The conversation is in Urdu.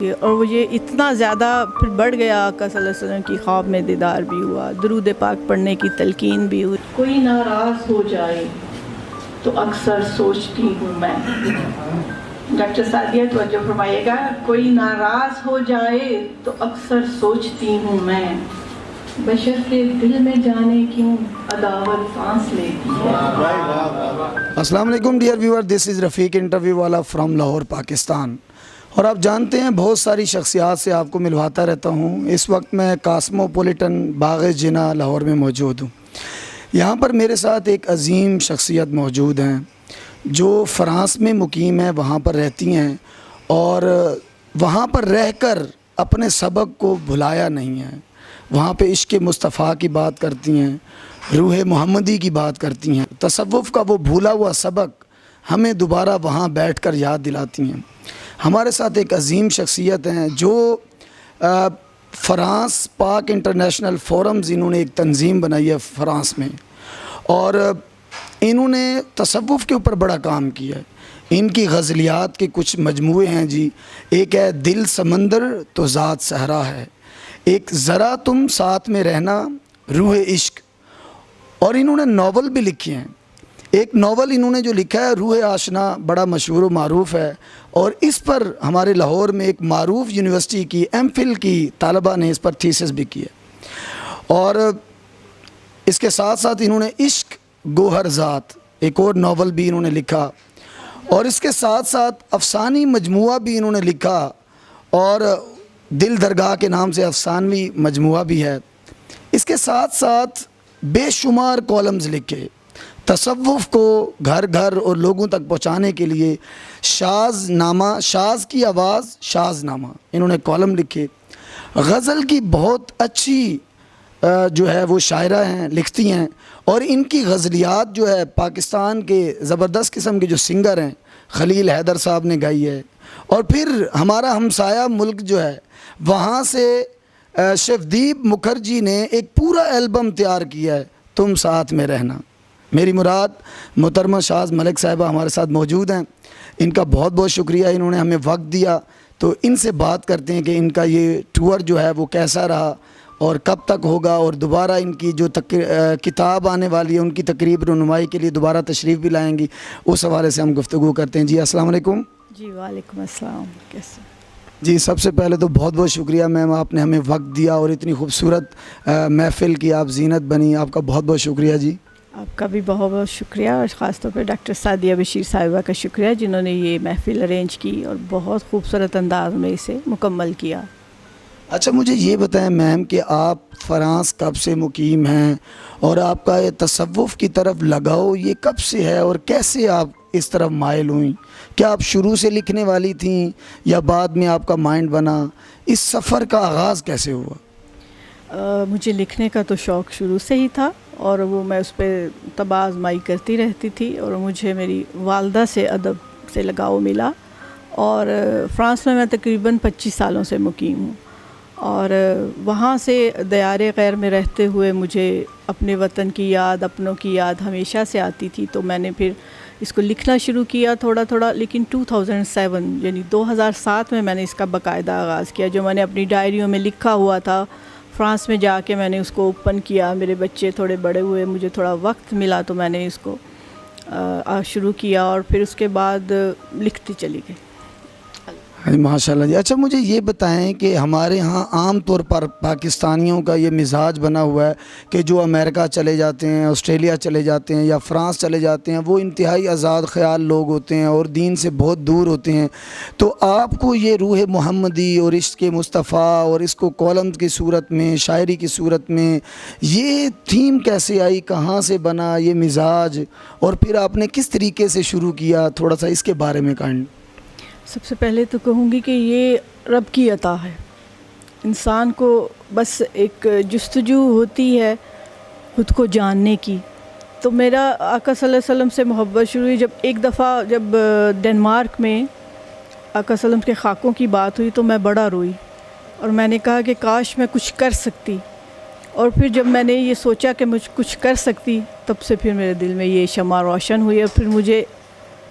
اور وہ یہ اتنا زیادہ پھر بڑھ گیا، آقا صلی اللہ علیہ وسلم کی خواب میں دیدار بھی ہوا، درود پاک پڑھنے کی تلقین بھی ہوئی۔ کوئی ناراض ہو جائے تو اکثر سوچتی ہوں میں، ڈاکٹر سعدیہ توجہ فرمائیے گا، کوئی ناراض ہو جائے تو اکثر سوچتی ہوں میں، بشر کے دل میں جانے کیوں عداوت سانس لیتی ہے۔ السلام علیکم ڈیئر ویور، دس از رفیق انٹرویو والا فرام لاہور پاکستان۔ اور آپ جانتے ہیں بہت ساری شخصیات سے آپ کو ملواتا رہتا ہوں۔ اس وقت میں کاسموپولیٹن باغ جناح لاہور میں موجود ہوں۔ یہاں پر میرے ساتھ ایک عظیم شخصیت موجود ہیں جو فرانس میں مقیم ہیں، وہاں پر رہتی ہیں اور وہاں پر رہ کر اپنے سبق کو بھلایا نہیں ہے۔ وہاں پہ عشق مصطفیٰ کی بات کرتی ہیں، روح محمدی کی بات کرتی ہیں، تصوف کا وہ بھولا ہوا سبق ہمیں دوبارہ وہاں بیٹھ کر یاد دلاتی ہیں۔ ہمارے ساتھ ایک عظیم شخصیت ہیں جو فرانس پاک انٹرنیشنل فورمز، انہوں نے ایک تنظیم بنائی ہے فرانس میں، اور انہوں نے تصوف کے اوپر بڑا کام کیا ہے۔ ان کی غزلیات کے کچھ مجموعے ہیں جی، ایک ہے دل سمندر تو ذات صحرا ہے، ایک ذرا تم ساتھ میں رہنا، روح عشق، اور انہوں نے ناول بھی لکھے ہیں۔ ایک ناول انہوں نے جو لکھا ہے روح آشنا، بڑا مشہور و معروف ہے، اور اس پر ہمارے لاہور میں ایک معروف یونیورسٹی کی ایم فل کی طالبہ نے اس پر تھیسس بھی کی ہے۔ اور اس کے ساتھ ساتھ انہوں نے عشق گوہر ذات ایک اور ناول بھی انہوں نے لکھا، اور اس کے ساتھ ساتھ افسانی مجموعہ بھی انہوں نے لکھا، اور دل درگاہ کے نام سے افسانوی مجموعہ بھی ہے۔ اس کے ساتھ ساتھ بے شمار کالمز لکھے، تصوف کو گھر گھر اور لوگوں تک پہنچانے کے لیے شاذ نامہ، شاذ کی آواز شاذ نامہ، انہوں نے کالم لکھے۔ غزل کی بہت اچھی جو ہے وہ شاعرہ ہیں، لکھتی ہیں، اور ان کی غزلیات جو ہے پاکستان کے زبردست قسم کے جو سنگر ہیں، خلیل حیدر صاحب نے گائی ہے، اور پھر ہمارا ہمسایہ ملک جو ہے وہاں سے شفدیپ مکھرجی نے ایک پورا البم تیار کیا ہے، تم ساتھ میں رہنا۔ میری مراد محترمہ شاز ملک صاحبہ ہمارے ساتھ موجود ہیں، ان کا بہت بہت شکریہ، انہوں نے ہمیں وقت دیا، تو ان سے بات کرتے ہیں کہ ان کا یہ ٹور جو ہے وہ کیسا رہا اور کب تک ہوگا، اور دوبارہ ان کی جو کتاب آنے والی ہے ان کی تقریب رونمائی کے لیے دوبارہ تشریف بھی لائیں گی، اس حوالے سے ہم گفتگو کرتے ہیں۔ جی السلام علیکم۔ جی وعلیکم السلام، کیسے؟ جی سب سے پہلے تو بہت بہت شکریہ میم، آپ نے ہمیں وقت دیا اور اتنی خوبصورت محفل کی آپ زینت بنی، آپ کا بہت بہت شکریہ جی۔ آپ کا بھی بہت بہت شکریہ، اور خاص طور پہ ڈاکٹر سعدیہ بشیر صاحبہ کا شکریہ جنہوں نے یہ محفل ارینج کی اور بہت خوبصورت انداز میں اسے مکمل کیا۔ اچھا مجھے یہ بتائیں میم کہ آپ فرانس کب سے مقیم ہیں، اور آپ کا یہ تصوف کی طرف لگاؤ یہ کب سے ہے، اور کیسے آپ اس طرف مائل ہوئیں؟ کیا آپ شروع سے لکھنے والی تھیں یا بعد میں آپ کا مائنڈ بنا؟ اس سفر کا آغاز کیسے ہوا؟ مجھے لکھنے کا تو شوق شروع سے ہی تھا، اور وہ میں اس پہ طبع آزمائی کرتی رہتی تھی، اور مجھے میری والدہ سے ادب سے لگاؤ ملا، اور فرانس میں تقریباً 25 سالوں سے مقیم ہوں، اور وہاں سے دیار غیر میں رہتے ہوئے مجھے اپنے وطن کی یاد، اپنوں کی یاد ہمیشہ سے آتی تھی، تو میں نے پھر اس کو لکھنا شروع کیا تھوڑا تھوڑا، لیکن 2007 یعنی 2007 میں نے اس کا باقاعدہ آغاز کیا، جو میں نے اپنی ڈائریوں میں لکھا ہوا تھا۔ فرانس میں جا کے میں نے اس کو اوپن کیا، میرے بچے تھوڑے بڑے ہوئے، مجھے تھوڑا وقت ملا تو میں نے اس کو شروع کیا، اور پھر اس کے بعد لکھتی چلی گئی۔ ماشاء اللہ جی۔ اچھا مجھے یہ بتائیں کہ ہمارے ہاں عام طور پر پاکستانیوں کا یہ مزاج بنا ہوا ہے کہ جو امریکہ چلے جاتے ہیں، آسٹریلیا چلے جاتے ہیں یا فرانس چلے جاتے ہیں، وہ انتہائی آزاد خیال لوگ ہوتے ہیں اور دین سے بہت دور ہوتے ہیں، تو آپ کو یہ روح محمدی اور عشق مصطفیٰ اور اس کو کالمز کی صورت میں، شاعری کی صورت میں یہ تھیم کیسے آئی، کہاں سے بنا یہ مزاج، اور پھر آپ نے کس طریقے سے شروع کیا؟ تھوڑا سا اس کے بارے میں کائنڈ۔ سب سے پہلے تو کہوں گی کہ یہ رب کی عطا ہے، انسان کو بس ایک جستجو ہوتی ہے خود کو جاننے کی۔ تو میرا آقا صلی اللہ علیہ وسلم سے محبت شروع ہوئی جب ایک دفعہ جب ڈنمارک میں آقا صلی اللہ علیہ وسلم کے خاکوں کی بات ہوئی، تو میں بڑا روئی، اور میں نے کہا کہ کاش میں کچھ کر سکتی، اور پھر جب میں نے یہ سوچا کہ مجھ کچھ کر سکتی، تب سے پھر میرے دل میں یہ شمع روشن ہوئی، اور پھر مجھے